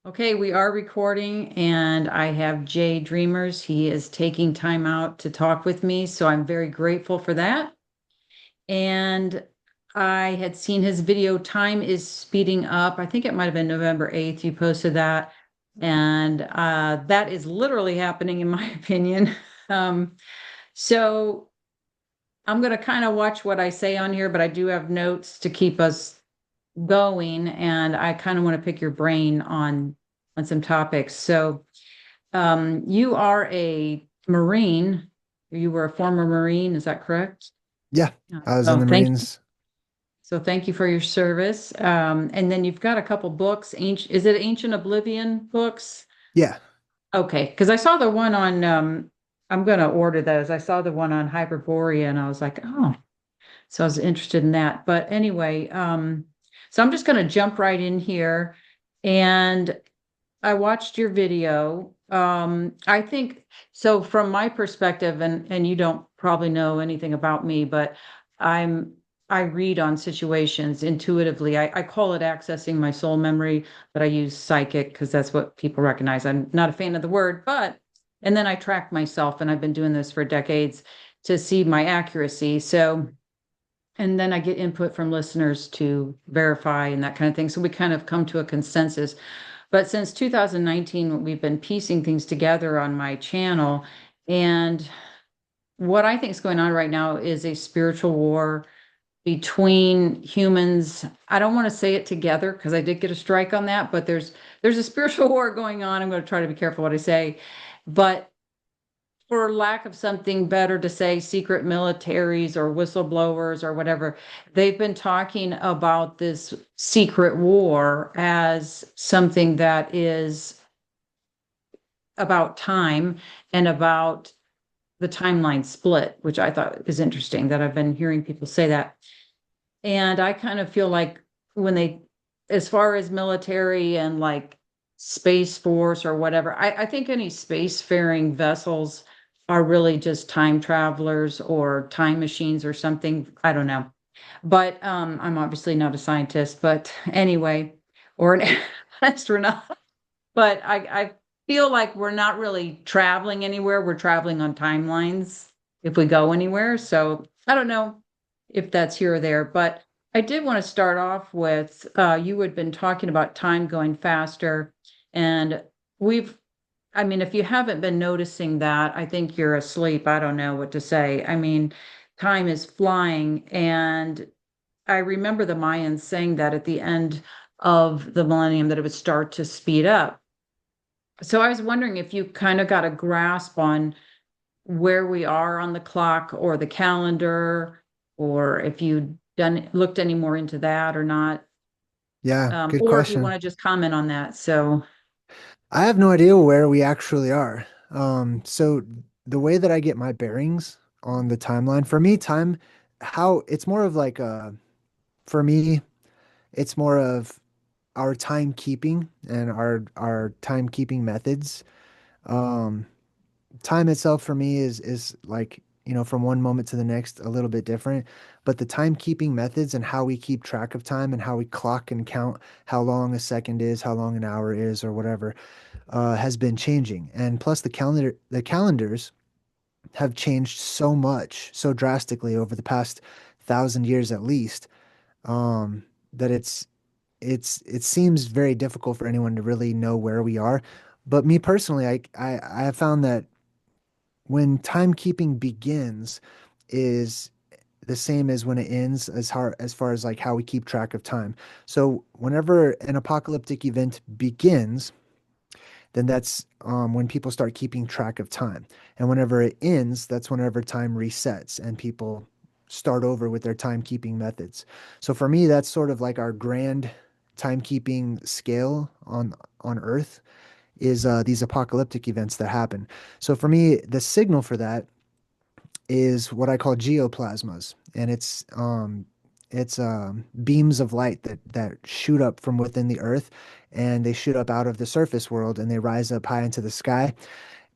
Okay, we are recording, and I have Jaydreamerz. He is taking time out to talk with me, so I'm very grateful for that. And I had seen his video, Time is Speeding Up. I think it might have been November 8th. You posted that. And that is literally happening, in my opinion. Um, so I'm going to kind of watch what I say on here, but I do have notes to keep us going, and I kind of want to pick your brain on some topics. So, you are a Marine. You were a former Marine, is that correct? Yeah, Yeah. I was in Oh, the thank you. Marines. So thank you for your service. And then you've got a couple books. Is it Ancient Oblivion books? Yeah. Okay, because I saw the one on. I'm going to order those. I saw the one on Hyperborea, and I was like, oh, so I was interested in that. But anyway, so I'm just going to jump right in here. And I watched your video. I think so from my perspective, and you don't probably know anything about me, but I'm I read on situations intuitively. I call it accessing my soul memory, but I use psychic because that's what people recognize. I'm not a fan of the word, but and then I track myself, and I've been doing this for decades to see my accuracy. So and then I get input from listeners to verify and that kind of thing. So we kind of come to a consensus. But since 2019, we've been piecing things together on my channel. And what I think is going on right now is a spiritual war between humans. I don't want to say it together because I did get a strike on that, but there's a spiritual war going on. I'm going to try to be careful what I say. But for lack of something better to say, secret militaries or whistleblowers or whatever, they've been talking about this secret war as something that is about time and about the timeline split, which I thought is interesting that I've been hearing people say that. And I kind of feel like when they, as far as military and like Space Force or whatever, I think any spacefaring vessels are really just time travelers or time machines or something. I don't know. But I'm obviously not a scientist, but anyway, or an astronaut. But I feel like we're not really traveling anywhere. We're traveling on timelines if we go anywhere. So I don't know if that's here or there, but I did want to start off with you had been talking about time going faster. And we've, I mean, if you haven't been noticing that, I think you're asleep. I don't know what to say. I mean, time is flying. And I remember the Mayans saying that at the end of the millennium that it would start to speed up. So I was wondering if you kind of got a grasp on where we are on the clock or the calendar, or if you done looked any more into that or not, Yeah, good or if you question. want to just comment on that. So, I have no idea where we actually are. So the way that I get my bearings on the timeline, for me, time, how it's more of like for me, it's more of our timekeeping and our timekeeping methods. Um, Time itself for me is like, from one moment to the next a little bit different, but the timekeeping methods and how we keep track of time and how we clock and count how long a second is, how long an hour is, or whatever, has been changing. And plus the calendars have changed so much, so drastically over the past 1,000 years at least, that it seems very difficult for anyone to really know where we are. But me personally, I have found that when timekeeping begins is the same as when it ends, as far as like how we keep track of time. So whenever an apocalyptic event begins, then that's when people start keeping track of time. And whenever it ends, that's whenever time resets and people start over with their timekeeping methods. So for me, that's sort of like our grand timekeeping scale on Earth is these apocalyptic events that happen. So for me, the signal for that is what I call geoplasmas, and it's beams of light that shoot up from within the Earth, and they shoot up out of the surface world, and they rise up high into the sky,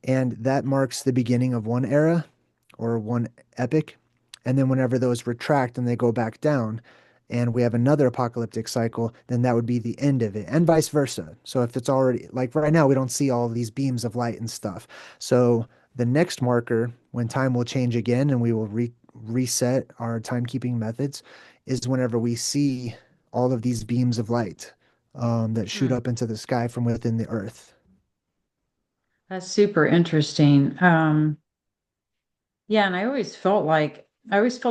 and that marks the beginning of one era or one epic. And then whenever those retract and they go back down, and we have another apocalyptic cycle, then that would be the end of it, and vice versa. So if it's already like right now, we don't see all these beams of light and stuff. So the next marker, when time will change again and we will reset our timekeeping methods, is whenever we see all of these beams of light that shoot Hmm. up into the sky from within the earth. That's super interesting. Yeah, and I always felt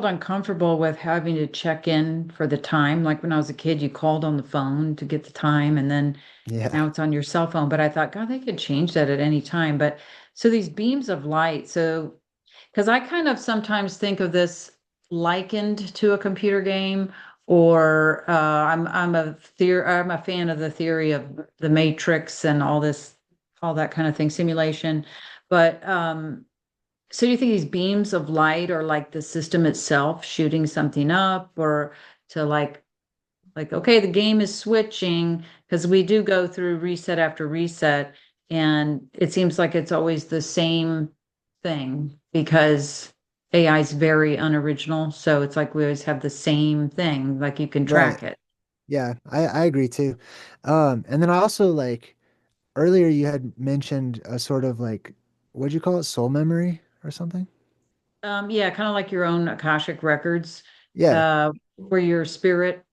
uncomfortable with having to check in for the time. Like when I was a kid, you called on the phone to get the time, and then Yeah, now it's on your cell phone. But I thought, God, they could change that at any time. But so these beams of light, so because I kind of sometimes think of this likened to a computer game, or I'm a fan of the theory of the Matrix and all that kind of thing, simulation. But so do you think these beams of light are like the system itself shooting something up, or to like okay, the game is switching because we do go through reset after reset, and it seems like it's always the same thing because AI is very unoriginal. So it's like we always have the same thing, like you can right. track it. Yeah, I agree too. And then I also like earlier you had mentioned a sort of like, what'd you call it? Soul memory or something? Yeah, kind of like your own Akashic records, Yeah, where your spirit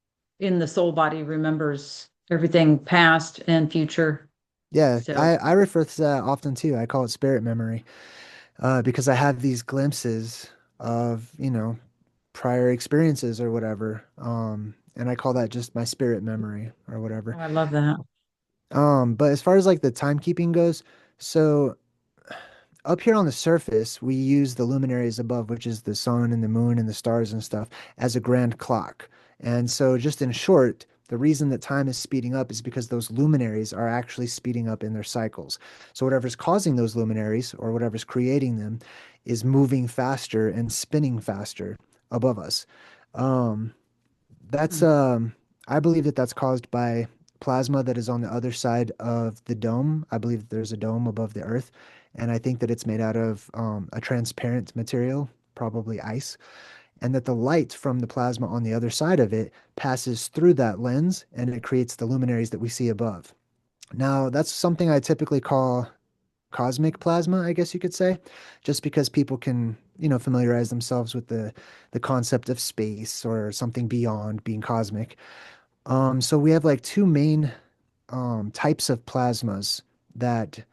in the soul body remembers everything past and future. yeah. So, I refer to that often too. I call it spirit memory, because I have these glimpses of, prior experiences or whatever. And I call that just my spirit memory or whatever. oh, I love that. But as far as like the timekeeping goes, so up here on the surface, we use the luminaries above, which is the sun and the moon and the stars and stuff, as a grand clock. And so, just in short, the reason that time is speeding up is because those luminaries are actually speeding up in their cycles. So, whatever's causing those luminaries or whatever's creating them is moving faster and spinning faster above us. Um, that's Hmm. I believe that that's caused by plasma that is on the other side of the dome. I believe that there's a dome above the Earth, and I think that it's made out of a transparent material, probably ice, and that the light from the plasma on the other side of it passes through that lens and it creates the luminaries that we see above. Now, that's something I typically call cosmic plasma, I guess you could say, just because people can, familiarize themselves with the concept of space or something beyond being cosmic. So we have like two main types of plasmas that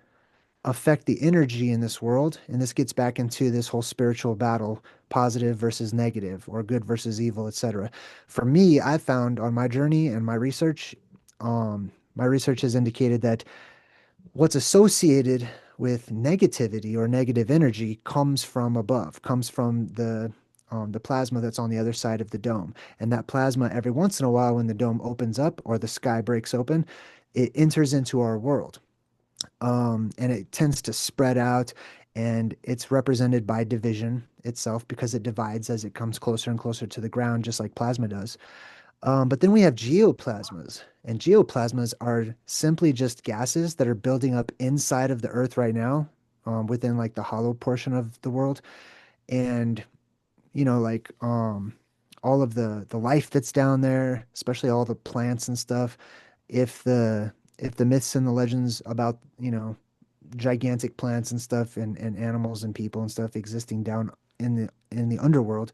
affect the energy in this world, and this gets back into this whole spiritual battle, positive versus negative, or good versus evil, etc. For me, I found on my journey and my research has indicated that what's associated with negativity or negative energy comes from above, comes from the plasma that's on the other side of the dome. And that plasma, every once in a while, when the dome opens up or the sky breaks open, it enters into our world. And it tends to spread out, and it's represented by division itself because it divides as it comes closer and closer to the ground, just like plasma does. But then we have geoplasmas, and geoplasmas are simply just gases that are building up inside of the Earth right now, within like the hollow portion of the world. And like all of the life that's down there, especially all the plants and stuff. If the myths and the legends about gigantic plants and stuff and animals and people and stuff existing down in the underworld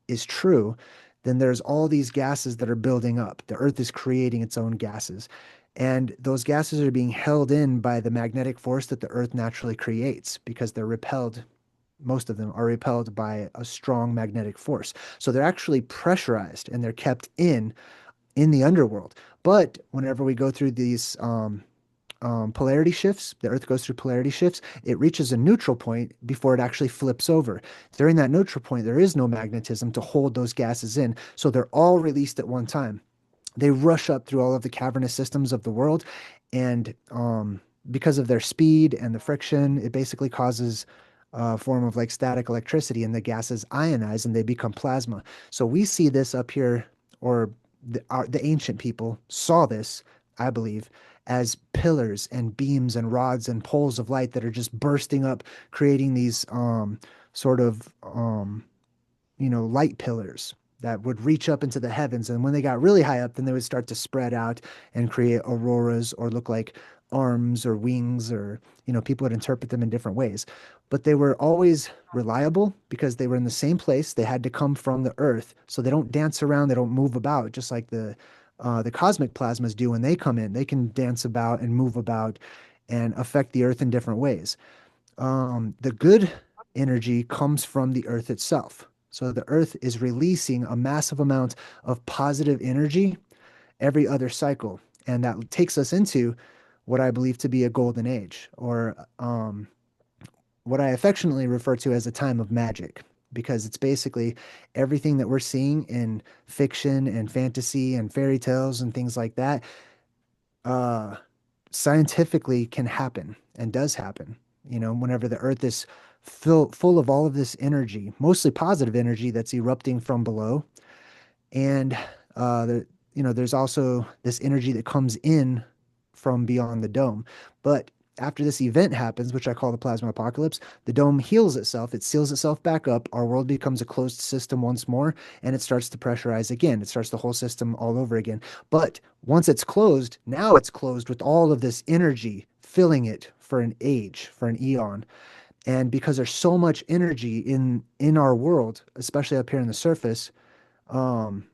is true, then there's all these gases that are building up. The earth is creating its own gases. And those gases are being held in by the magnetic force that the earth naturally creates because they're repelled. Most of them are repelled by a strong magnetic force. So they're actually pressurized and they're kept in the underworld. But whenever we go through these polarity shifts, the Earth goes through polarity shifts, it reaches a neutral point before it actually flips over. During that neutral point, there is no magnetism to hold those gases in, so they're all released at one time. They rush up through all of the cavernous systems of the world, and because of their speed and the friction, it basically causes a form of like static electricity, and the gases ionize and they become plasma. So we see this up here, or the ancient people saw this, I believe, as pillars and beams and rods and poles of light that are just bursting up, creating these sort of light pillars. that would reach up into the heavens. And when they got really high up, then they would start to spread out and create auroras or look like arms or wings, or, people would interpret them in different ways. But they were always reliable because they were in the same place. They had to come from the earth. So they don't dance around, they don't move about, just like the cosmic plasmas do when they come in. They can dance about and move about and affect the earth in different ways. The good energy comes from the earth itself. So the earth is releasing a massive amount of positive energy every other cycle. And that takes us into what I believe to be a golden age, or what I affectionately refer to as a time of magic, because it's basically everything that we're seeing in fiction and fantasy and fairy tales and things like that, uh, scientifically can happen and does happen. Whenever the earth is full of all of this energy, mostly positive energy that's erupting from below. And there's also this energy that comes in from beyond the dome. But after this event happens, which I call the plasma apocalypse, the dome heals itself, it seals itself back up, our world becomes a closed system once more, and it starts to pressurize again. It starts the whole system all over again. But once it's closed, now it's closed with all of this energy filling it for an age, for an eon. And because there's so much energy in our world, especially up here on the surface, um,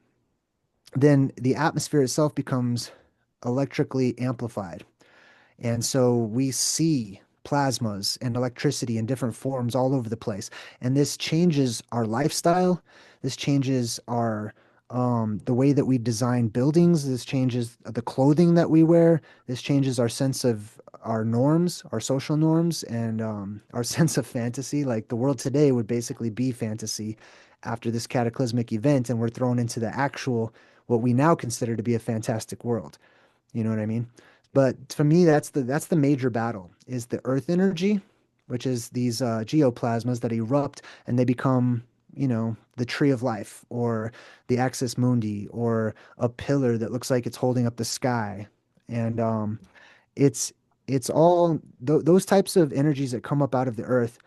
then the atmosphere itself becomes electrically amplified. And so we see plasmas and electricity in different forms all over the place. And this changes our lifestyle. This changes our the way that we design buildings. This changes the clothing that we wear. This changes our sense of our norms, our social norms, and our sense of fantasy. Like the world today would basically be fantasy after this cataclysmic event, and we're thrown into the actual, what we now consider to be a fantastic world. You know what I mean? But for me, that's the major battle is the earth energy, which is these geoplasmas that erupt and they become, the tree of life or the axis mundi or a pillar that looks like it's holding up the sky. And it's it's all those types of energies that come up out of the earth.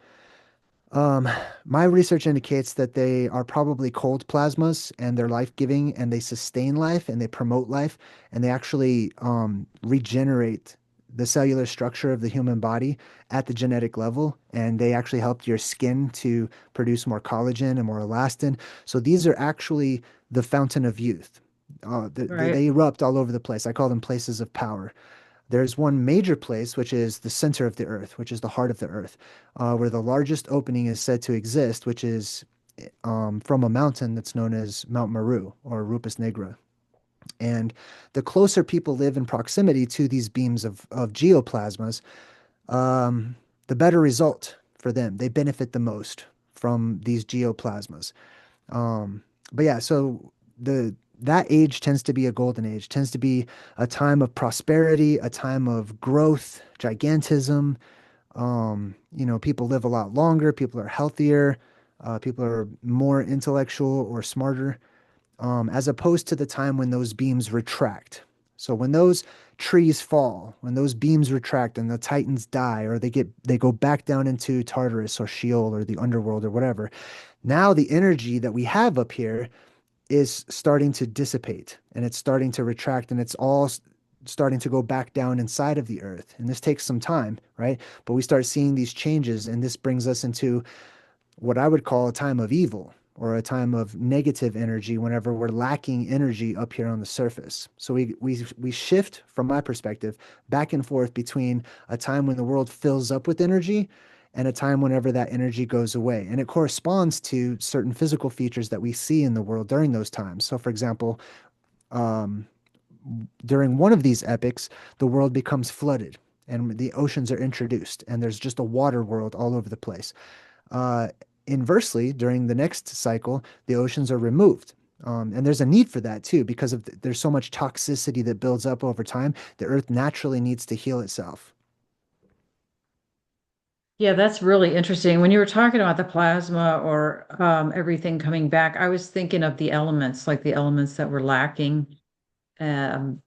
um, my research indicates that they are probably cold plasmas and they're life-giving and they sustain life and they promote life and they actually regenerate the cellular structure of the human body at the genetic level, and they actually help your skin to produce more collagen and more elastin. So these are actually the fountain of youth. Right. They erupt all over the place. I call them places of power. There's one major place, which is the center of the earth, which is the heart of the earth, where the largest opening is said to exist, which is from a mountain that's known as Mount Meru or Rupus Nigra. And the closer people live in proximity to these beams of geoplasmas, um, the better result for them. They benefit the most from these geoplasmas. But yeah, so the that age tends to be a golden age, tends to be a time of prosperity, a time of growth, gigantism. People live a lot longer, people are healthier, people are more intellectual or smarter, as opposed to the time when those beams retract. So when those trees fall, when those beams retract and the titans die, or they go back down into Tartarus or Sheol or the underworld or whatever, now the energy that we have up here is starting to dissipate and it's starting to retract and it's all starting to go back down inside of the earth. And this takes some time, right? But we start seeing these changes, and this brings us into what I would call a time of evil or a time of negative energy whenever we're lacking energy up here on the surface. So we shift, from my perspective, back and forth between a time when the world fills up with energy and a time whenever that energy goes away. And it corresponds to certain physical features that we see in the world during those times. So for example, um, during one of these epics, the world becomes flooded and the oceans are introduced, and there's just a water world all over the place. Uh, Inversely, during the next cycle, the oceans are removed. And there's a need for that too, because there's so much toxicity that builds up over time. The earth naturally needs to heal itself. Yeah, that's really interesting. When you were talking about the plasma or everything coming back, I was thinking of the elements, like the elements that were lacking. And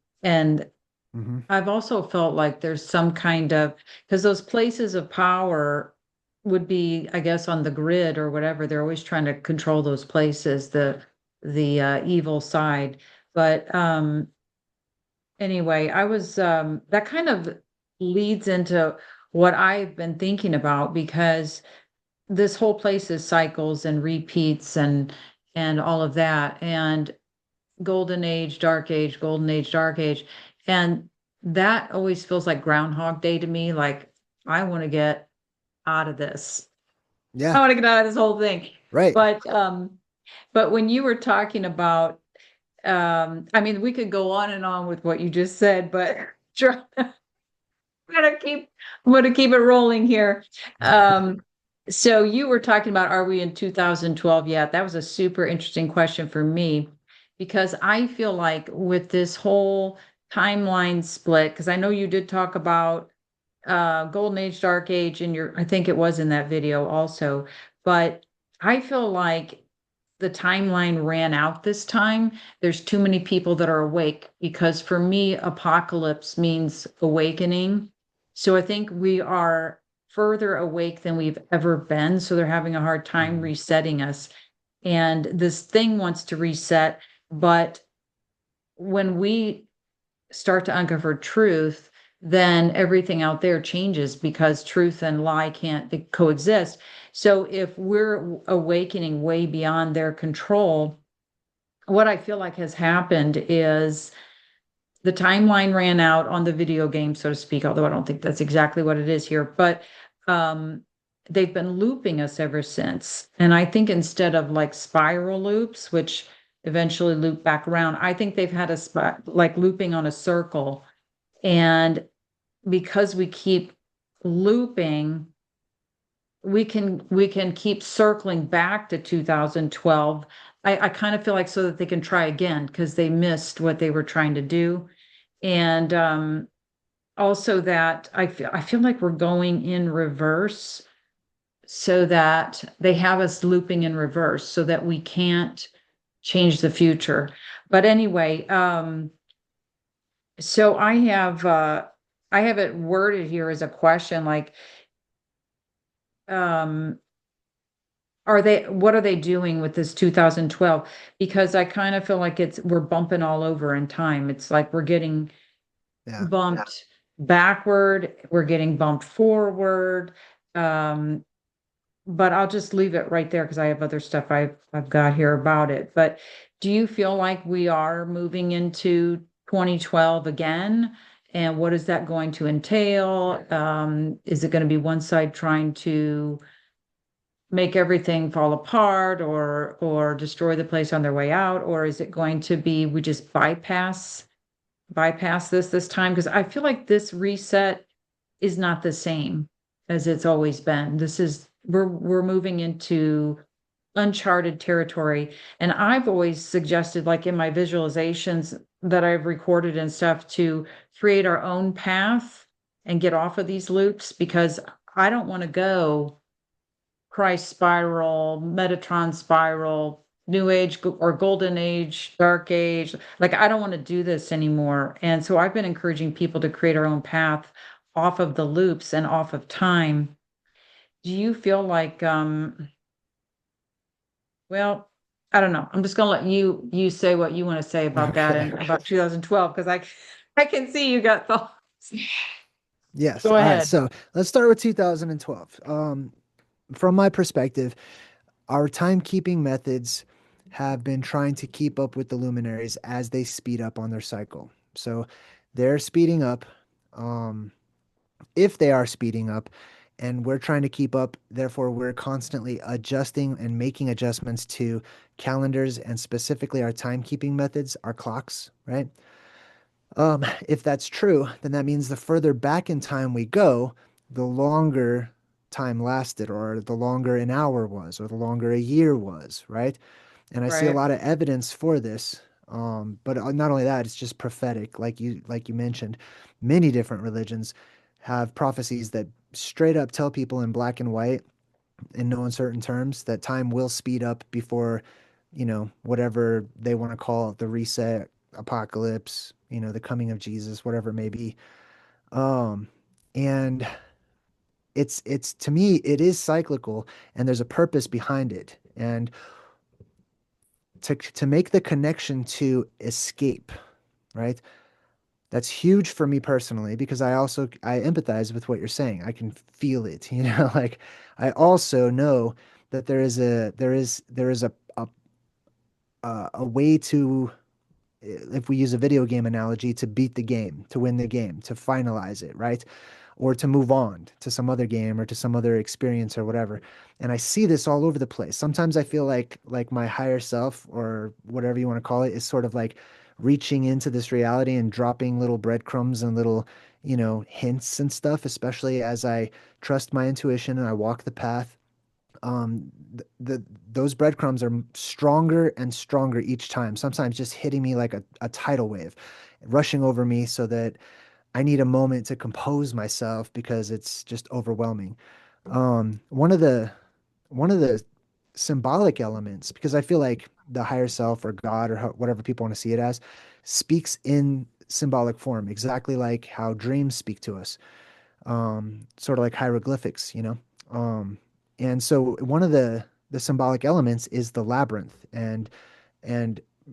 Hmm. I've also felt like there's some kind of, because those places of power would be, I guess, on the grid or whatever. They're always trying to control those places. the evil side. But anyway, I was that kind of leads into what I've been thinking about because this whole place is cycles and repeats and all of that and golden age, dark age, golden age, dark age. And that always feels like Groundhog Day to me. Like I want to get out of this. I Yeah, want to get out of this whole thing. right. But when you were talking about I mean, we could go on and on with what you just said, but I'm gonna keep I'm gonna keep it rolling here. So you were talking about are we in 2012 yet? That was a super interesting question for me because I feel like with this whole timeline split, because I know you did talk about Golden Age, Dark Age in your, I think it was in that video also, but I feel like the timeline ran out this time. There's too many people that are awake because for me, apocalypse means awakening. So I think we are further awake than we've ever been. So they're having a hard time Mm. resetting us. And this thing wants to reset. But when we start to uncover truth, then everything out there changes because truth and lie can't coexist. So if we're awakening way beyond their control, what I feel like has happened is the timeline ran out on the video game, so to speak, although I don't think that's exactly what it is here, but um, they've been looping us ever since. And I think instead of like spiral loops, which eventually loop back around, I think they've had like looping on a circle. And because we keep looping, we can keep circling back to 2012. I kind of feel like so that they can try again because they missed what they were trying to do. And also that I feel like we're going in reverse so that they have us looping in reverse so that we can't change the future. But anyway, so I have it worded here as a question like um what are they doing with this 2012? Because I kind of feel like we're bumping all over in time. It's like we're getting Yeah. bumped backward, we're getting bumped forward. Um, but I'll just leave it right there because I have other stuff I've got here about it. But do you feel like we are moving into 2012 again? And what is that going to entail? Is it going to be one side trying to make everything fall apart or destroy the place on their way out? Or is it going to be we just bypass this time? Because I feel like this reset is not the same as it's always been. We're moving into uncharted territory. And I've always suggested, like in my visualizations that I've recorded and stuff, to create our own path and get off of these loops because I don't want to go Christ spiral, Metatron spiral, New Age or Golden Age, Dark Age. Like, I don't want to do this anymore. And so I've been encouraging people to create our own path off of the loops and off of time. Do you feel like, well, I don't know. I'm just gonna let you say what you want to say about that Okay. and about 2012 because I can see you got thoughts. Yes. Go All right. ahead. So let's start with 2012. From my perspective, our timekeeping methods have been trying to keep up with the luminaries as they speed up on their cycle. So they're speeding up. Um, if they are speeding up, and we're trying to keep up, therefore, we're constantly adjusting and making adjustments to calendars and specifically our timekeeping methods, our clocks, right? If that's true, then that means the further back in time we go, the longer time lasted, or the longer an hour was, or the longer a year was, right? And I see a Right. lot of evidence for this. But not only that, it's just prophetic, like you mentioned. Many different religions have prophecies that straight up tell people in black and white, in no uncertain terms, that time will speed up before, whatever they want to call it, the reset, apocalypse, the coming of Jesus, whatever it may be. Um, and it's to me, it is cyclical, and there's a purpose behind it. And to make the connection to escape, right? That's huge for me personally because I empathize with what you're saying. I can feel it, like I also know that there is a way to, if we use a video game analogy, to beat the game, to win the game, to finalize it, right? Or to move on to some other game or to some other experience or whatever. And I see this all over the place. Sometimes I feel like my higher self or whatever you want to call it is sort of like reaching into this reality and dropping little breadcrumbs and little, hints and stuff, especially as I trust my intuition and I walk the path. The those breadcrumbs are stronger and stronger each time, sometimes just hitting me like a tidal wave, rushing over me so that I need a moment to compose myself because it's just overwhelming. One of the symbolic elements, because I feel like the higher self or God or whatever people want to see it as, speaks in symbolic form, exactly like how dreams speak to us, sort of like hieroglyphics, and so one of the symbolic elements is the labyrinth and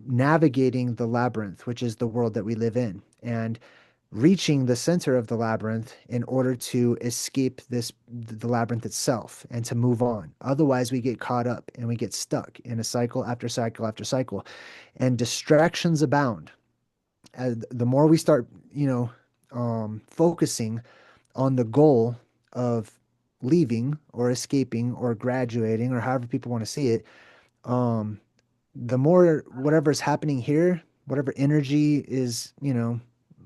navigating the labyrinth, which is the world that we live in, and reaching the center of the labyrinth in order to escape the labyrinth itself and to move on. Otherwise, we get caught up and we get stuck in a cycle after cycle after cycle, and distractions abound. The more we start, focusing on the goal of leaving or escaping or graduating or however people want to see it, um, the more whatever's happening here, whatever energy is,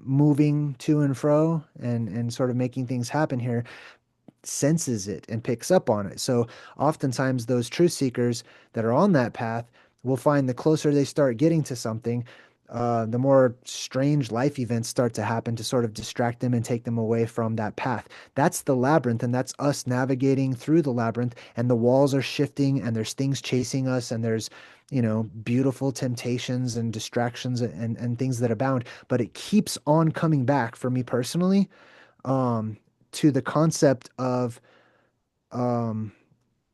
moving to and fro and sort of making things happen here, senses it and picks up on it. So oftentimes those truth seekers that are on that path will find the closer they start getting to something, the more strange life events start to happen to sort of distract them and take them away from that path. That's the labyrinth, and that's us navigating through the labyrinth, and the walls are shifting, and there's things chasing us, and there's, beautiful temptations and distractions and things that abound. But it keeps on coming back for me personally, um, to the concept of um,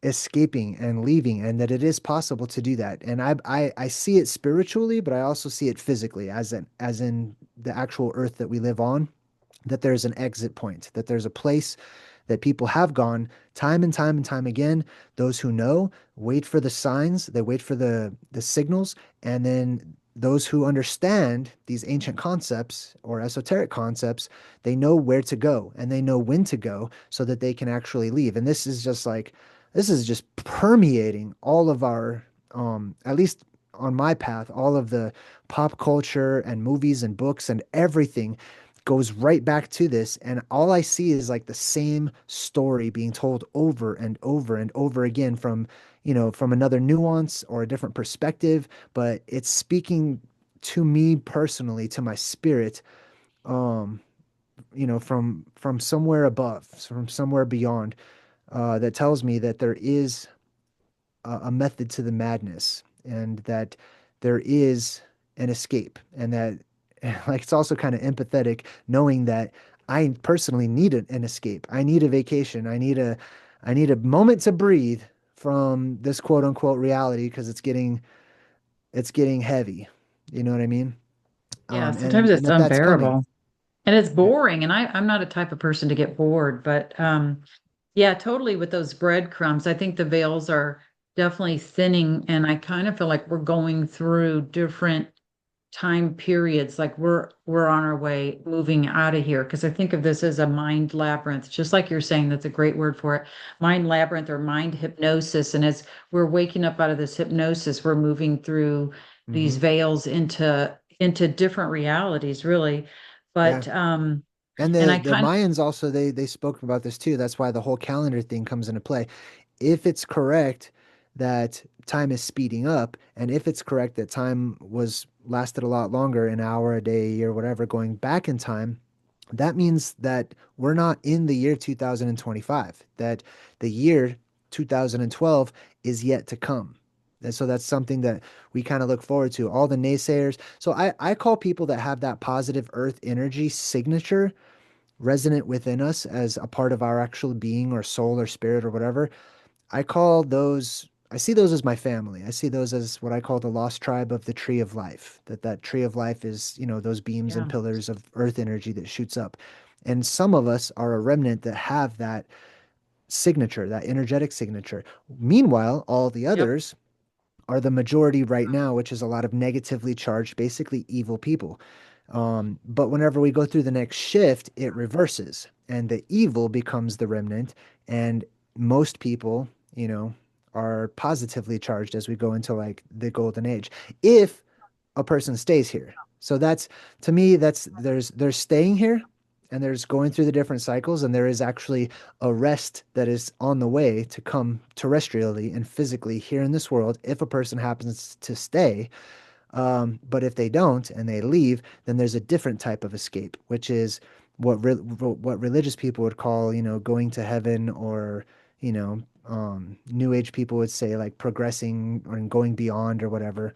escaping and leaving, and that it is possible to do that. And I see it spiritually, but I also see it physically, as in the actual earth that we live on, that there's an exit point, that there's a place that people have gone time and time and time again. Those who know wait for the signs, they wait for the signals, and then those who understand these ancient concepts or esoteric concepts, they know where to go and they know when to go so that they can actually leave. And this is just permeating all of our, at least on my path, all of the pop culture and movies and books and everything goes right back to this. And all I see is like the same story being told over and over and over again from another nuance or a different perspective, but it's speaking to me personally, to my spirit, um, from somewhere above, from somewhere beyond, that tells me that there is a method to the madness and that there is an escape, and that like it's also kind of empathetic knowing that I personally need an escape. I need a vacation. I need a moment to breathe from this quote unquote reality because it's getting heavy. You know what I mean? Yeah, Um, sometimes and and it's that that's coming. unbearable and it's boring. And I'm not a type of person to get bored, but yeah, totally with those breadcrumbs. I think the veils are definitely thinning, and I kind of feel like we're going through different time periods, like we're on our way moving out of here, because I think of this as a mind labyrinth, just like you're saying. That's a great word for it, mind labyrinth or mind hypnosis. And as we're waking up out of this hypnosis, we're moving through these Hmm. veils into different realities, really. Yeah. But And and the I the kind of Mayans also, they spoke about this too. That's why the whole calendar thing comes into play. If it's correct that time is speeding up, and if it's correct that time was lasted a lot longer, an hour, a day, a year, whatever, going back in time, that means that we're not in the year 2025, that the year 2012 is yet to come. And so that's something that we kind of look forward to. All the naysayers. So I call people that have that positive earth energy signature resonant within us as a part of our actual being or soul or spirit or whatever. I call those I see those as my family. I see those as what I call the lost tribe of the tree of life. That tree of life is, those beams and Yeah. pillars of earth energy that shoots up. And some of us are a remnant that have that signature, that energetic signature. Meanwhile, all the Yep. others are the majority right now, which is a lot of negatively charged, basically evil people. But whenever we go through the next shift, it reverses and the evil becomes the remnant. And most people, are positively charged as we go into like the golden age. If a person stays here. So that's to me, that's there's staying here and there's going through the different cycles, and there is actually a rest that is on the way to come terrestrially and physically here in this world if a person happens to stay. But if they don't and they leave, then there's a different type of escape, which is what religious people would call, going to heaven, or New Age people would say like progressing or going beyond or whatever,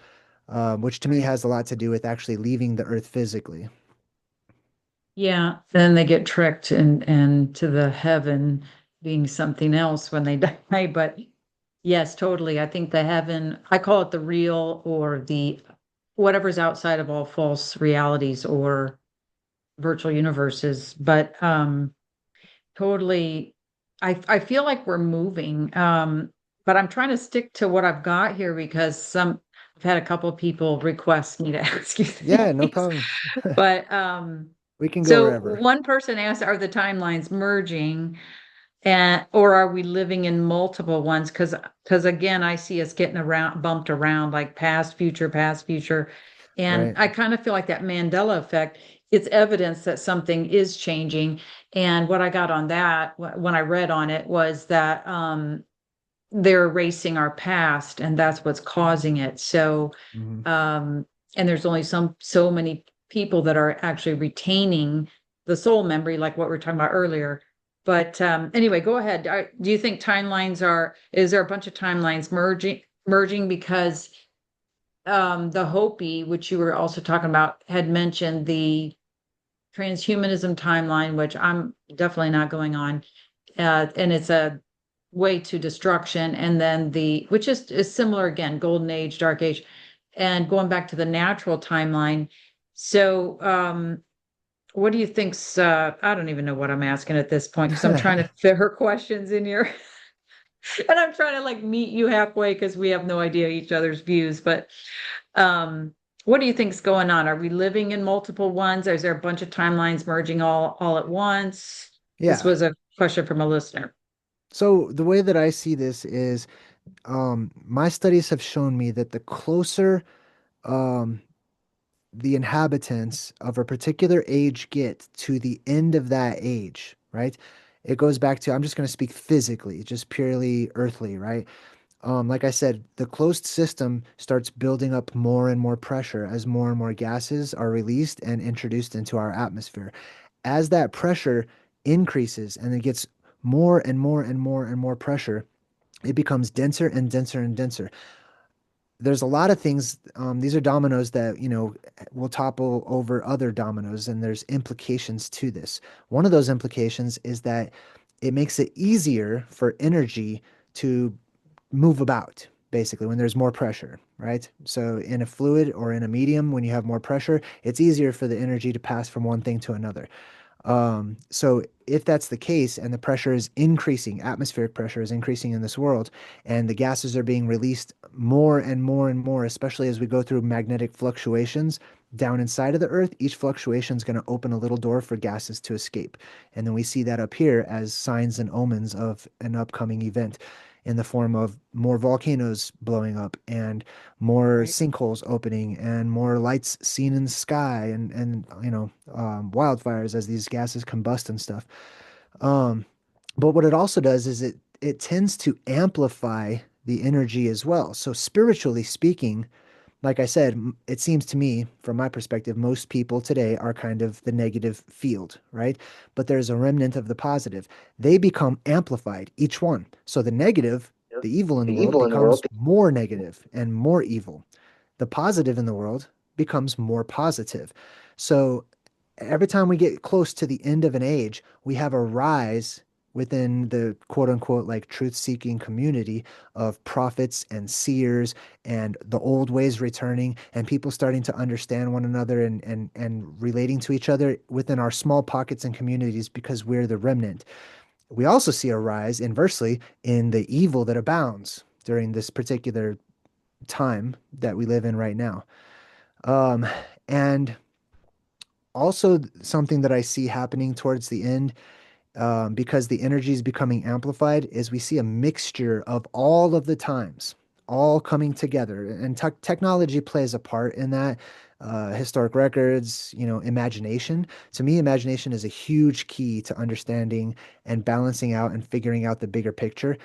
which to me Right. has a lot to do with actually leaving the earth physically. Yeah. Then they get tricked and to the heaven being something else when they die. But yes, totally. I think the heaven, I call it the real or the whatever's outside of all false realities or virtual universes. But totally, I feel like we're moving. But I'm trying to stick to what I've got here because I've had a couple of people request me to ask you Yeah, no things. problem. But We can go so wherever. one person asked, are the timelines merging? And or are we living in multiple ones? Because again, I see us getting around bumped around like past, future. And Right. I kind of feel like that Mandela effect, it's evidence that something is changing. And what I got on that when I read on it was that they're erasing our past and that's what's causing it. So Mhm. um, and there's only so many people that are actually retaining the soul memory, like what we were talking about earlier. But anyway, go ahead. Do you think is there a bunch of timelines merging because the Hopi, which you were also talking about, had mentioned the transhumanism timeline, which I'm definitely not going on, and it's a way to destruction, and then which is similar again, golden age, dark age, and going back to the natural timeline. So what do you think's I don't even know what I'm asking at this point because I'm trying to fit her questions in here. And I'm trying to like meet you halfway because we have no idea each other's views. But um what do you think's going on? Are we living in multiple ones? Or is there a bunch of timelines merging all at once? This Yeah. was a question from a listener. So the way that I see this is, my studies have shown me that the closer um, the inhabitants of a particular age get to the end of that age, right? It goes back to, I'm just going to speak physically, just purely earthly, right? Like I said, the closed system starts building up more and more pressure as more and more gases are released and introduced into our atmosphere. As that pressure increases and it gets more and more and more and more pressure, it becomes denser and denser and denser. There's a lot of things. These are dominoes that, will topple over other dominoes, and there's implications to this. One of those implications is that it makes it easier for energy to move about, basically, when there's more pressure, right? So, in a fluid or in a medium, when you have more pressure, it's easier for the energy to pass from one thing to another. So if that's the case and the pressure is increasing, atmospheric pressure is increasing in this world, and the gases are being released more and more and more, especially as we go through magnetic fluctuations down inside of the Earth, each fluctuation is going to open a little door for gases to escape. And then we see that up here as signs and omens of an upcoming event in the form of more volcanoes blowing up and more Right. sinkholes opening and more lights seen in the sky, and wildfires as these gases combust and stuff. Um, but what it also does is it tends to amplify the energy as well. So spiritually speaking, like I said, it seems to me, from my perspective, most people today are kind of the negative field, right? But there's a remnant of the positive. They become amplified, each one. So the negative, the evil in the The world, evil in the world. becomes more negative and more evil. The positive in the world becomes more positive. So every time we get close to the end of an age, we have a rise within the quote unquote like truth seeking community of prophets and seers and the old ways returning and people starting to understand one another and relating to each other within our small pockets and communities because we're the remnant. We also see a rise inversely in the evil that abounds during this particular time that we live in right now. Um, and also something that I see happening towards the end, because the energy is becoming amplified, is we see a mixture of all of the times all coming together. And technology plays a part in that. Historic records, imagination. To me, imagination is a huge key to understanding and balancing out and figuring out the bigger picture.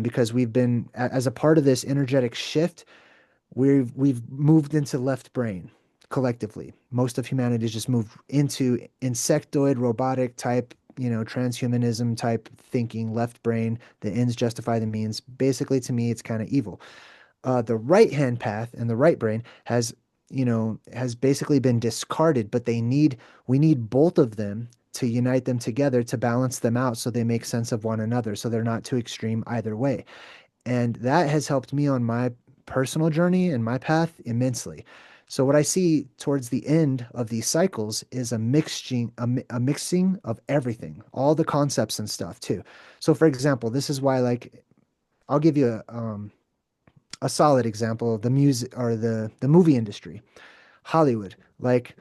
Because we've been, as a part of this energetic shift, we've moved into left brain collectively. Most of humanity has just moved into insectoid, robotic type, transhumanism type thinking, left brain. The ends justify the means. Basically, to me, it's kind of evil. The right hand path and the right brain has basically been discarded, but we need both of them to unite them together to balance them out so they make sense of one another, so they're not too extreme either way. And that has helped me on my personal journey and my path immensely. So what I see towards the end of these cycles is a mixing of everything, all the concepts and stuff too. So for example, this is why like I'll give you a solid example of the music or the movie industry, Hollywood. Like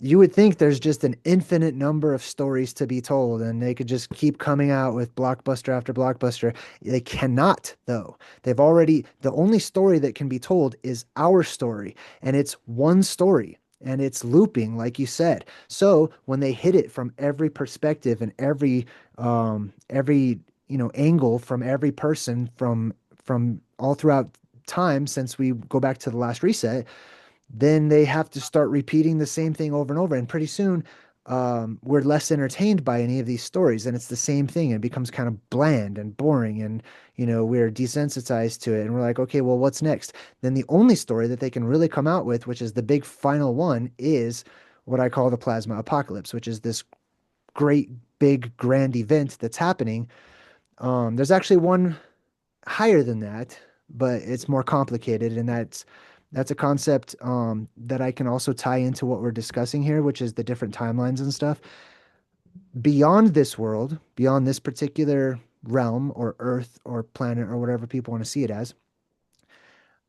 you would think there's just an infinite number of stories to be told and they could just keep coming out with blockbuster after blockbuster. They cannot, though. The only story that can be told is our story, and it's one story. And it's looping, like you said. So when they hit it from every perspective and every angle from every person from all throughout time since we go back to the last reset, then they have to start repeating the same thing over and over. And pretty soon, we're less entertained by any of these stories. And it's the same thing. It becomes kind of bland and boring. And, we're desensitized to it. And we're like, okay, well, what's next? Then the only story that they can really come out with, which is the big final one, is what I call the plasma apocalypse, which is this great, big, grand event that's happening. There's actually one higher than that, but it's more complicated, and that's a concept that I can also tie into what we're discussing here, which is the different timelines and stuff. Beyond this world, beyond this particular realm or Earth or planet or whatever people want to see it as,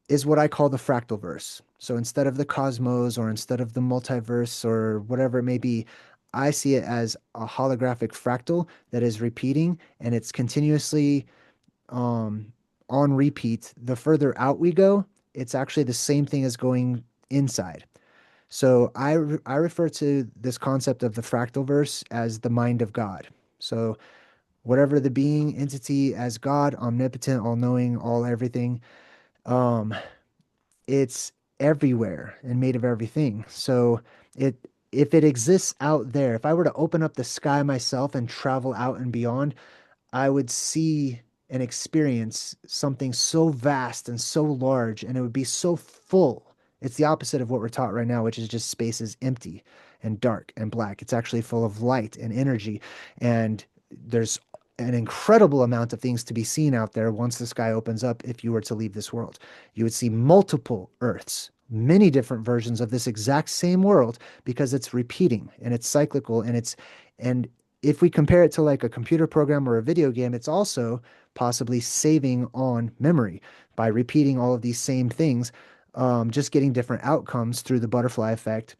is what I call the fractalverse. So instead of the cosmos or instead of the multiverse or whatever it may be, I see it as a holographic fractal that is repeating and it's continuously um, on repeat. The further out we go, it's actually the same thing as going inside. So I refer to this concept of the fractal verse as the mind of God. So whatever the being, entity as God, omnipotent, all knowing, all everything, um, it's everywhere and made of everything. So it if it exists out there, if I were to open up the sky myself and travel out and beyond, I would see and experience something so vast and so large, and it would be so full. It's the opposite of what we're taught right now, which is just space is empty and dark and black. It's actually full of light and energy, and there's an incredible amount of things to be seen out there once the sky opens up. If you were to leave this world, you would see multiple Earths, many different versions of this exact same world because it's repeating and it's cyclical and if we compare it to like a computer program or a video game, it's also possibly saving on memory by repeating all of these same things, just getting different outcomes through the butterfly effect.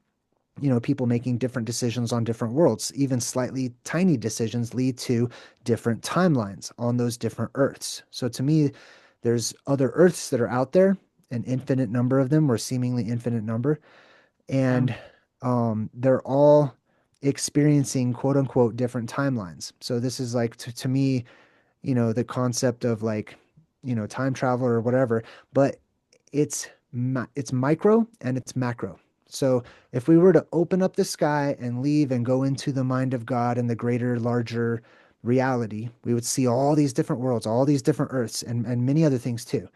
People making different decisions on different worlds, even slightly tiny decisions lead to different timelines on those different Earths. So to me, there's other Earths that are out there, an infinite number of them, or seemingly infinite number, Yeah. and they're all experiencing quote unquote different timelines. So this is like to me, the concept of like, time travel or whatever, but it's micro and it's macro. So if we were to open up the sky and leave and go into the mind of God and the greater, larger reality, we would see all these different worlds, all these different Earths, and many other things too.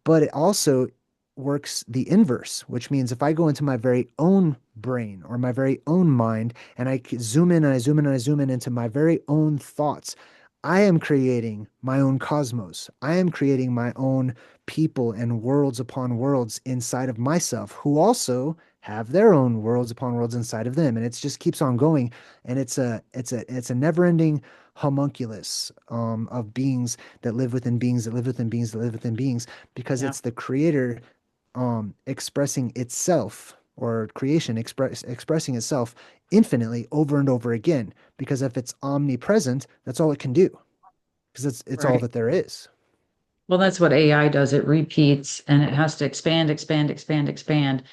But it also works the inverse, which means if I go into my very own brain or my very own mind and zoom in and I zoom in and I zoom in into my very own thoughts, I am creating my own cosmos. I am creating my own people and worlds upon worlds inside of myself who also have their own worlds upon worlds inside of them. And it just keeps on going. And it's a never-ending homunculus of beings that live within beings that live within beings that live within beings because Yeah, it's the creator expressing itself or creation expressing itself infinitely over and over again because if it's omnipresent that's all it can do because it's all right. that there is. Well, that's what AI does. It repeats and it has to expand, expand, expand, expand,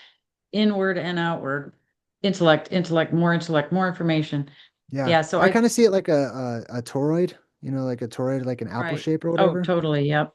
inward and outward. Intellect, more information. Yeah, Yeah, so I I, kind of see it like a toroid, like a toroid like an apple right. shape or Oh, whatever, totally. Yep.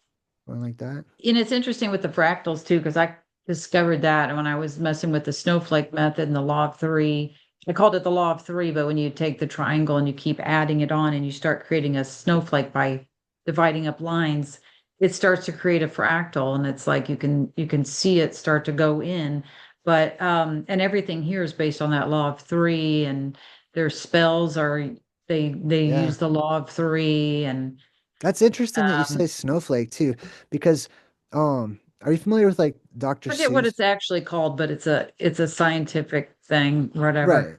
or like that. And it's interesting with the fractals too, because I discovered that when I was messing with the snowflake method and the law of three. I called it the law of three, but when you take the triangle and you keep adding it on and you start creating a snowflake by dividing up lines, it starts to create a fractal. And it's like you can see it start to go in. But and everything here is based on that law of three, and their spells are they Yeah, use the law of three, and that's interesting that you um say snowflake too because are you familiar with like Dr. forget what Seuss? it's actually called, but it's a scientific thing, whatever. Right.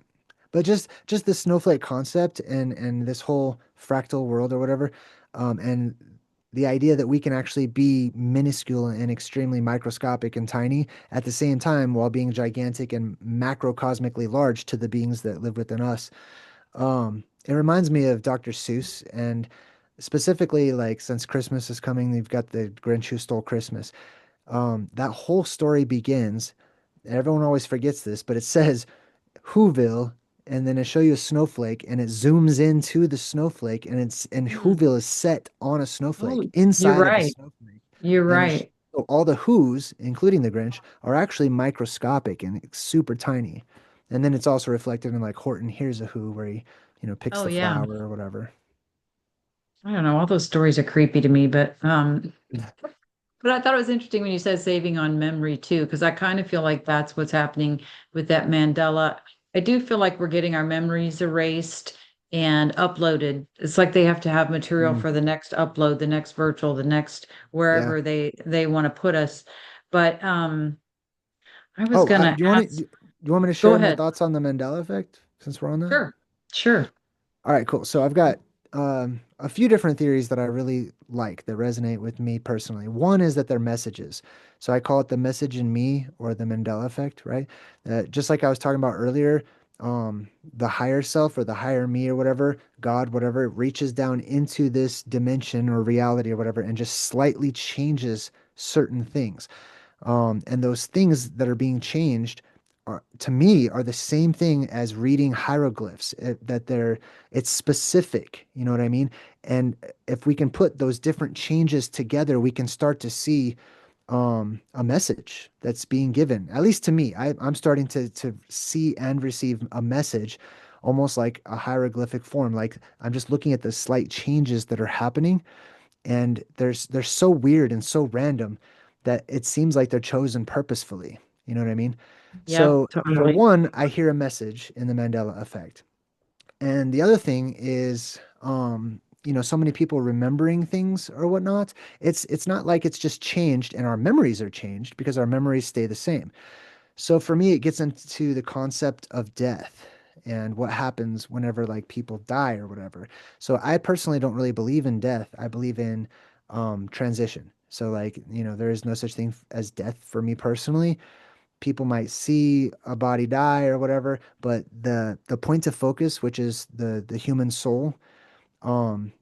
But just the snowflake concept and this whole fractal world or whatever, and the idea that we can actually be minuscule and extremely microscopic and tiny at the same time while being gigantic and macrocosmically large to the beings that live within us. It reminds me of Dr. Seuss and specifically like since Christmas is coming, you've got the Grinch Who Stole Christmas. That whole story begins, everyone always forgets this, but it says Whoville, and then it show you a snowflake, and it zooms into the snowflake, and Hmm. Whoville is set on a snowflake Oh, you're inside of a right. snowflake, You're and right. so all the Who's, including the Grinch, are actually microscopic and super tiny. And then it's also reflected in like Horton Hears a Who, where he, picks Oh the yeah. flower or whatever. I don't know. All those stories are creepy to me, but I thought it was interesting when you said saving on memory too, because I kind of feel like that's what's happening with that Mandela. I do feel like we're getting our memories erased and uploaded. It's like they have to have material Mm, for the next upload, the next virtual, the next yeah. wherever they want to put us. But I was Oh, gonna do you want to ask, do you want me to go share my ahead. thoughts on the Mandela effect since we're on that? Sure. Sure. All right, cool. So I've got a few different theories that I really like that resonate with me personally. One is that they're messages. So I call it the message in me or the Mandela effect, right? Just like I was talking about earlier, the higher self or the higher me or whatever, God, whatever, reaches down into this dimension or reality or whatever and just slightly changes certain things. And those things that are being changed are, to me, are the same thing as reading hieroglyphs, that it's specific, you know what I mean? And if we can put those different changes together, we can start to see a message that's being given. At least to me, I'm starting to see and receive a message almost like a hieroglyphic form. Like I'm just looking at the slight changes that are happening and they're so weird and so random that it seems like they're chosen purposefully. You know what I mean? Yep, So for totally. one, I hear a message in the Mandela effect. And the other thing is, so many people remembering things or whatnot. It's not like it's just changed and our memories are changed because our memories stay the same. So for me, it gets into the concept of death and what happens whenever like people die or whatever. So I personally don't really believe in death. I believe in transition. So like, there is no such thing as death for me personally. People might see a body die or whatever, but the point of focus, which is the human soul, um,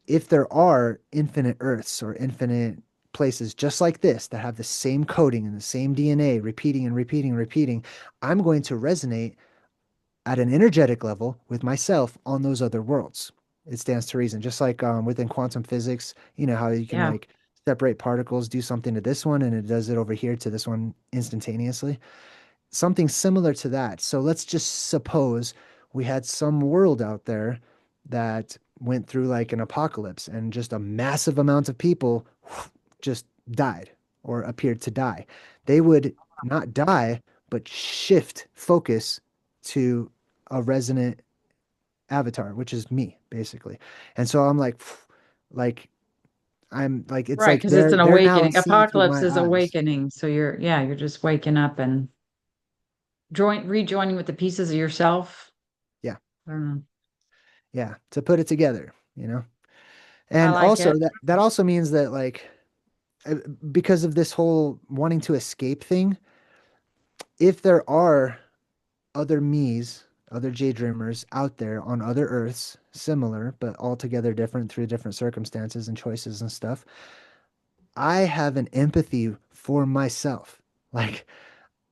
if there are infinite Earths or infinite places just like this that have the same coding and the same DNA repeating and repeating and repeating, I'm going to resonate at an energetic level with myself on those other worlds. It stands to reason. Just like within quantum physics, you know how you can Yeah. like separate particles, do something to this one, and it does it over here to this one instantaneously. Something similar to that. So let's just suppose we had some world out there that went through like an apocalypse and just a massive amount of people just died. or appeared to die. They would not die, but shift focus to a resonant avatar, which is me, basically. And so I'm like, like I'm like, it's Right, like because it's an they're now awakening. seeing through Apocalypse my is eyes. awakening. So you're just waking up and rejoining with the pieces of yourself. Yeah, I don't know. yeah, to put it together, you know. I And like also it. that also means that like uh, because of this whole wanting to escape thing, if there are other me's, other Jaydreamers out there on other Earths, similar but altogether different through different circumstances and choices and stuff, I have an empathy for myself. Like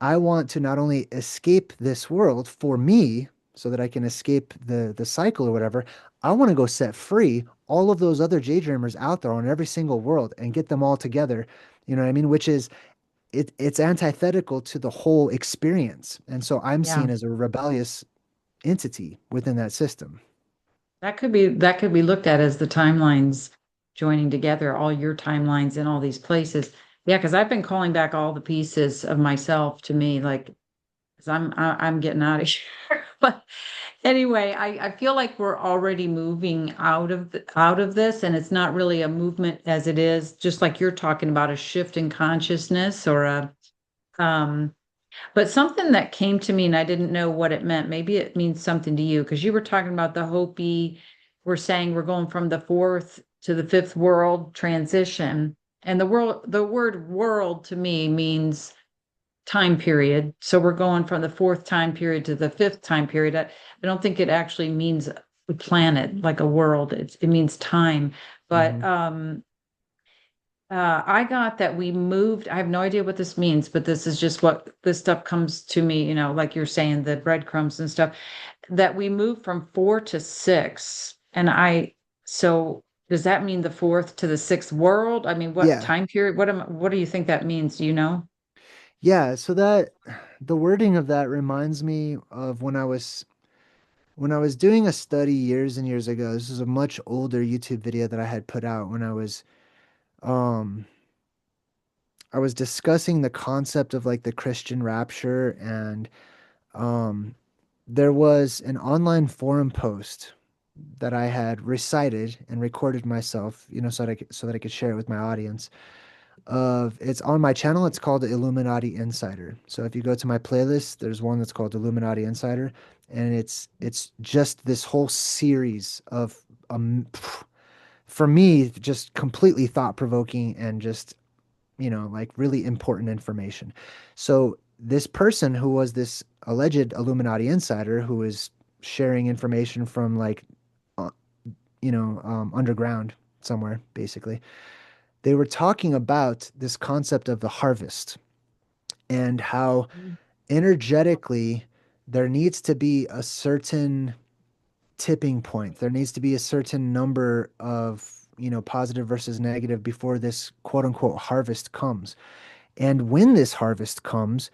I want to not only escape this world for me so that I can escape the cycle or whatever, I want to go set free all of those other Jaydreamers out there on every single world and get them all together. You know what I mean? Which is it's antithetical to the whole experience. And so I'm Yeah. seen as a rebellious entity within that system. That could be looked at as the timelines joining together, all your timelines in all these places. Yeah, because I've been calling back all the pieces of myself to me, like, because I'm getting out of here. But anyway, I feel like we're already moving out of this, and it's not really a movement as it is, just like you're talking about a shift in consciousness or a um but something that came to me and I didn't know what it meant. Maybe it means something to you because you were talking about the Hopi. We're saying we're going from the fourth to the fifth world transition. And the word world to me means time period. So we're going from the fourth time period to the fifth time period. I don't think it actually means a planet like a world. It means time. But Hmm. I got that we moved. I have no idea what this means, but this is just what this stuff comes to me, like you're saying, the breadcrumbs and stuff, that we moved from four to six. So does that mean the fourth to the sixth world? I mean, what Yeah. time period? What do you think that means? Do you know? Yeah. So that the wording of that reminds me of when I was doing a study years and years ago. This is a much older YouTube video that I had put out when um I was discussing the concept of like the Christian rapture, and um there was an online forum post that I had recited and recorded myself, so that I could share it with my audience. It's on my channel. It's called Illuminati Insider. So if you go to my playlist, there's one that's called Illuminati Insider, and it's just this whole series of um for me just completely thought provoking and just like really important information. So this person who was this alleged Illuminati insider who is sharing information from like uh, underground somewhere, basically. They were talking about this concept of the harvest and how energetically there needs to be a certain tipping point. There needs to be a certain number of, positive versus negative before this quote unquote harvest comes. And when this harvest comes,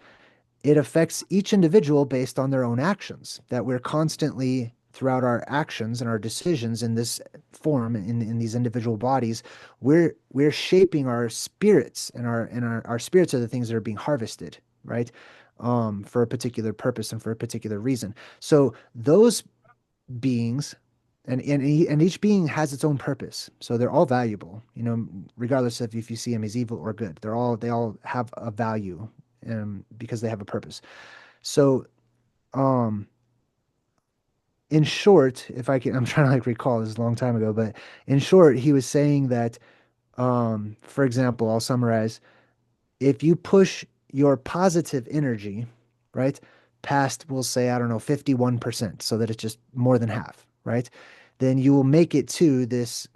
it affects each individual based on their own actions, that we're constantly throughout our actions and our decisions in this form in these individual bodies, we're shaping our spirits, and our spirits are the things that are being harvested, right? For a particular purpose and for a particular reason. So those beings and each being has its own purpose. So they're all valuable, regardless of if you see them as evil or good. They all have a value, because they have a purpose. So, um, in short, if I can, I'm trying to like recall this is a long time ago, but in short, he was saying that, for example, I'll summarize: if you push your positive energy, right, past, we'll say, I don't know, 51%, so that it's just more than half, right? Then you will make it to this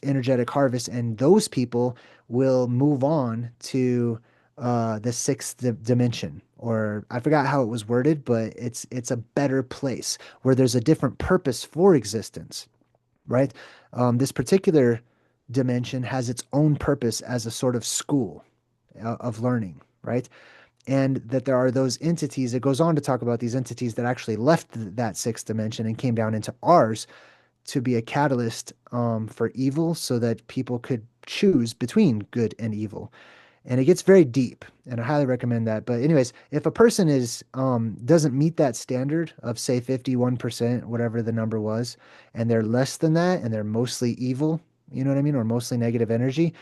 energetic harvest, and those people will move on to the sixth dimension, or I forgot how it was worded, but it's a better place where there's a different purpose for existence, right? This particular dimension has its own purpose as a sort of school of learning, right? And that there are those entities. It goes on to talk about these entities that actually left that sixth dimension and came down into ours to be a catalyst for evil, so that people could choose between good and evil. and it gets very deep, and I highly recommend that. But anyways, if a person is doesn't meet that standard of say 51%, whatever the number was, and they're less than that and they're mostly evil, you know what I mean, or mostly negative energy,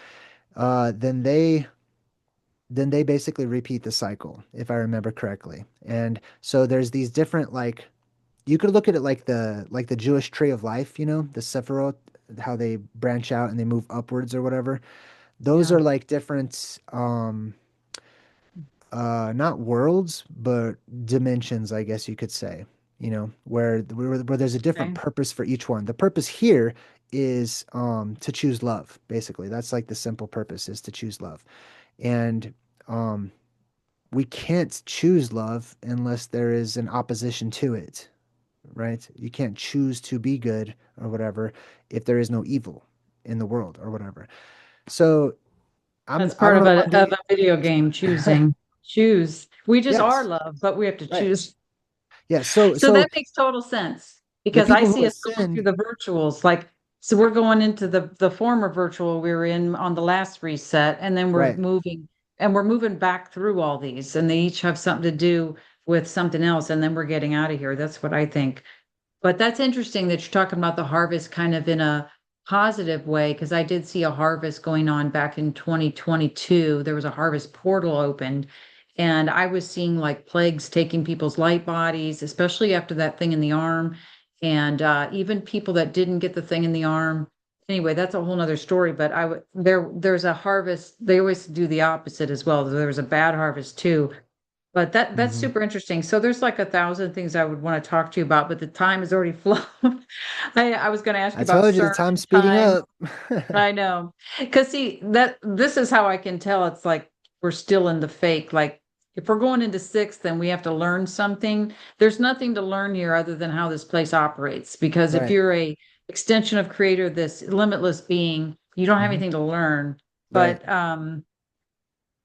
then they basically repeat the cycle, if I remember correctly. And so there's these different, like, you could look at it like the Jewish tree of life, you know, the Sephirot, how they branch out and they move upwards or whatever. Those Yeah. are like different not worlds, but dimensions, I guess you could say, you know, where there's a different Okay. purpose for each one. The purpose here is to choose love, basically. That's like the simple purpose, is to choose love. And um we can't choose love unless there is an opposition to it, right? You can't choose to be good or whatever if there is no evil in the world or whatever. So That's I part don't of know if I'm a getting video game, choosing. Choose. We just are yes, love, but we have to right. choose. Yeah, so So so that makes total sense the because I people who see us going through ascend, the virtuals. Like, so we're going into the former virtual we were in on the last reset, and then right. we're moving back through all these, and they each have something to do with something else, and then we're getting out of here. That's what I think. But that's interesting that you're talking about the harvest kind of in a positive way, because I did see a harvest going on back in 2022. There was a harvest portal opened, and I was seeing like plagues taking people's light bodies, especially after that thing in the arm, and even people that didn't get the thing in the arm. Anyway, that's a whole nother story. But there's a harvest. They always do the opposite as well. There was a bad harvest too, but that's Hmm. super interesting. So there's like 1,000 things I would want to talk to you about, but the time has already flown. I was going to ask I you about told you the CERN time's and speeding time. up. I know. Because see, that this is how I can tell it's like we're still in the fake. Like if we're going into six, then we have to learn something. There's nothing to learn here other than how this place operates. Because if Right. you're a extension of creator, this limitless being, you don't have Hmm. anything to learn. Right. But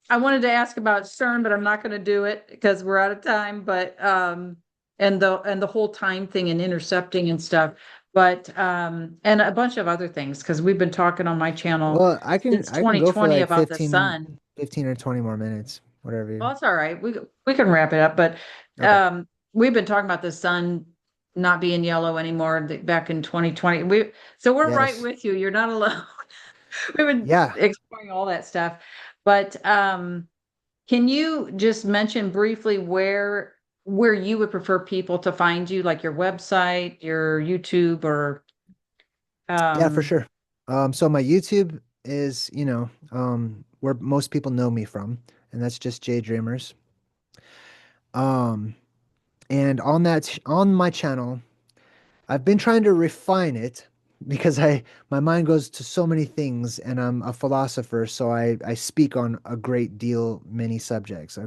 I wanted to ask about CERN, but I'm not going to do it because we're out of time. But and the whole time thing and intercepting and stuff, but and a bunch of other things because we've been talking on my channel Well, since I can go for 2020 like about the sun. 15 or 20 more minutes, whatever Well, you. it's all right. We can wrap it up, but Okay. we've been talking about the sun not being yellow anymore back in 2020. We're right Yes. with you. You're not alone. We've been Yeah. exploring all that stuff, but can you just mention briefly where you would prefer people to find you, like your website, your YouTube, or Yeah, for um sure. So my YouTube is, where most people know me from, and that's just Jaydreamerz. Um, and on my channel, I've been trying to refine it because my mind goes to so many things, and I'm a philosopher, so I speak on a great many subjects.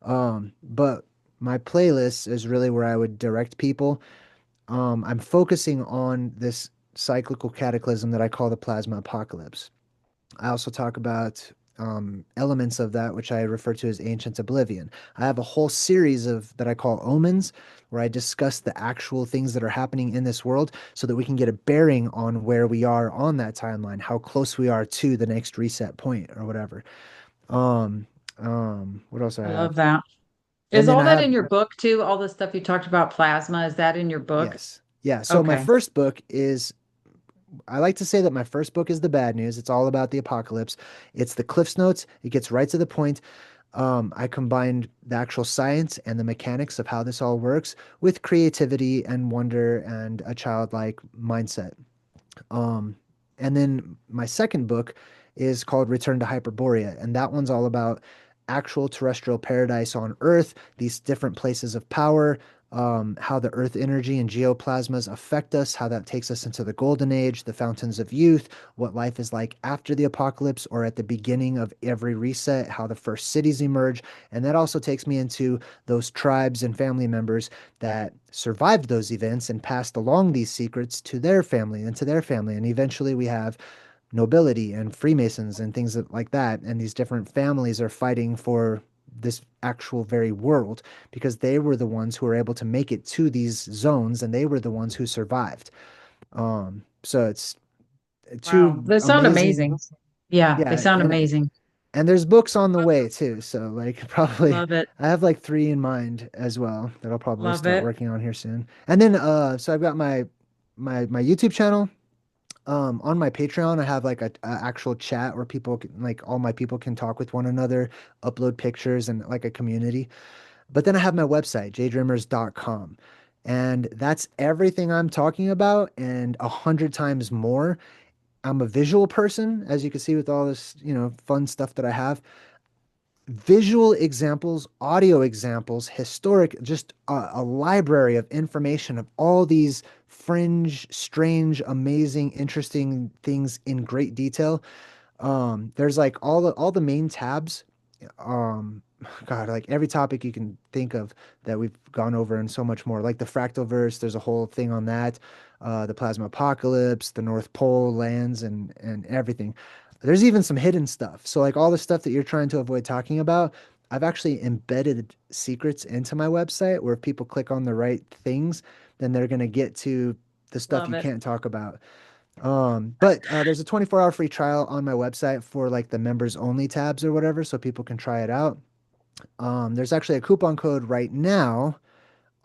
But my playlist is really where I would direct people. I'm focusing on this cyclical cataclysm that I call the plasma apocalypse. I also talk about elements of that, which I refer to as ancient oblivion. I have a whole series of that I call omens, where I discuss the actual things that are happening in this world so that we can get a bearing on where we are on that timeline, how close we are to the next reset point or whatever. Um, what else I I love have? that. And Is then all I that have, in your book too? All the stuff you talked about plasma, is that in your book? yes. Yeah. So my Okay. first book is I like to say that my first book is the bad news. It's all about the apocalypse. It's the Cliffs Notes. It gets right to the point. I combined the actual science and the mechanics of how this all works with creativity and wonder and a childlike mindset. Um, and then my second book is called Return to Hyperborea, and that one's all about actual terrestrial paradise on Earth, these different places of power, how the Earth energy and geoplasmas affect us, how that takes us into the golden age, the fountains of youth, what life is like after the apocalypse or at the beginning of every reset, how the first cities emerge. And that also takes me into those tribes and family members that survived those events and passed along these secrets to their family and to their family. And eventually we have nobility and Freemasons and things like that. And these different families are fighting for this actual very world because they were the ones who were able to make it to these zones and they were the ones who survived. So it's Wow. two They sound amazing, amazing. Yeah, they yeah, sound and amazing. And there's books on the way too. So like probably Love it. I have like three in mind as well that I'll probably Love start it. working on here soon. And then so I've got my YouTube channel. On my Patreon, I have like a actual chat where people can, like all my people can talk with one another, upload pictures and like a community. But then I have my website, jaydreamerz.com. And that's everything I'm talking about and 100 times more. I'm a visual person, as you can see with all this, fun stuff that I have. Visual examples, audio examples, historic, just a library of information of all these fringe, strange, amazing, interesting things in great detail. There's like all the main tabs. Um, God, like every topic you can think of that we've gone over and so much more. Like the fractalverse, there's a whole thing on that. The plasma apocalypse, the North Pole lands, and everything. There's even some hidden stuff. So like all the stuff that you're trying to avoid talking about, I've actually embedded secrets into my website where if people click on the right things, then they're gonna get to the stuff Love you it. can't talk about. But there's a 24-hour free trial on my website for like the members only tabs or whatever, so people can try it out. There's actually a coupon code right now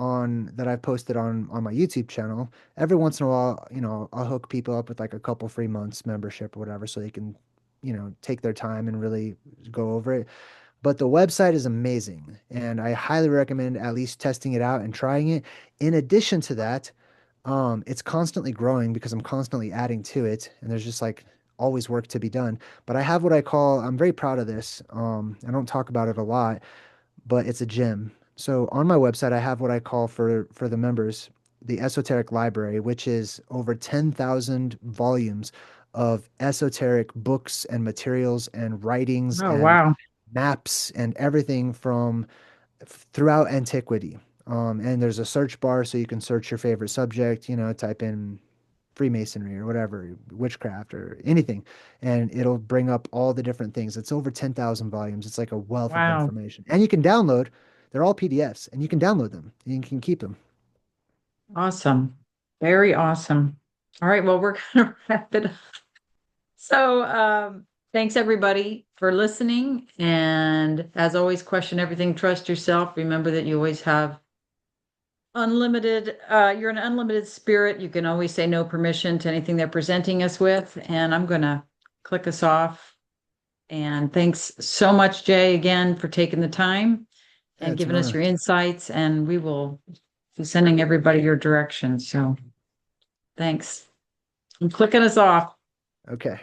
on that I've posted on my YouTube channel. Every once in a while, I'll hook people up with like a couple free months membership or whatever, so they can, take their time and really go over it. But the website is amazing, and I highly recommend at least testing it out and trying it. In addition to that, it's constantly growing because I'm constantly adding to it, and there's just like always work to be done. But I have what I call, I'm very proud of this. I don't talk about it a lot, but it's a gem. So on my website, I have what I call for the members the esoteric library, which is over 10,000 volumes of esoteric books and materials and writings Oh, and wow. maps and everything from throughout antiquity. And there's a search bar so you can search your favorite subject, type in Freemasonry or whatever, witchcraft or anything, and it'll bring up all the different things. It's over 10,000 volumes. It's like a wealth of Wow. information. And you can download, they're all PDFs, and you can download them and you can keep them. Awesome. Very awesome. All right. Well, we're going to wrap it up. So, thanks everybody for listening. And as always, question everything, trust yourself. Remember that you always have unlimited, you're an unlimited spirit. You can always say no permission to anything they're presenting us with. And I'm going to click us off. And thanks so much, Jay, again, for taking the time Yeah, and it's an giving us honor. your insights. And we will be sending everybody your direction. So thanks. I'm clicking us off. Okay.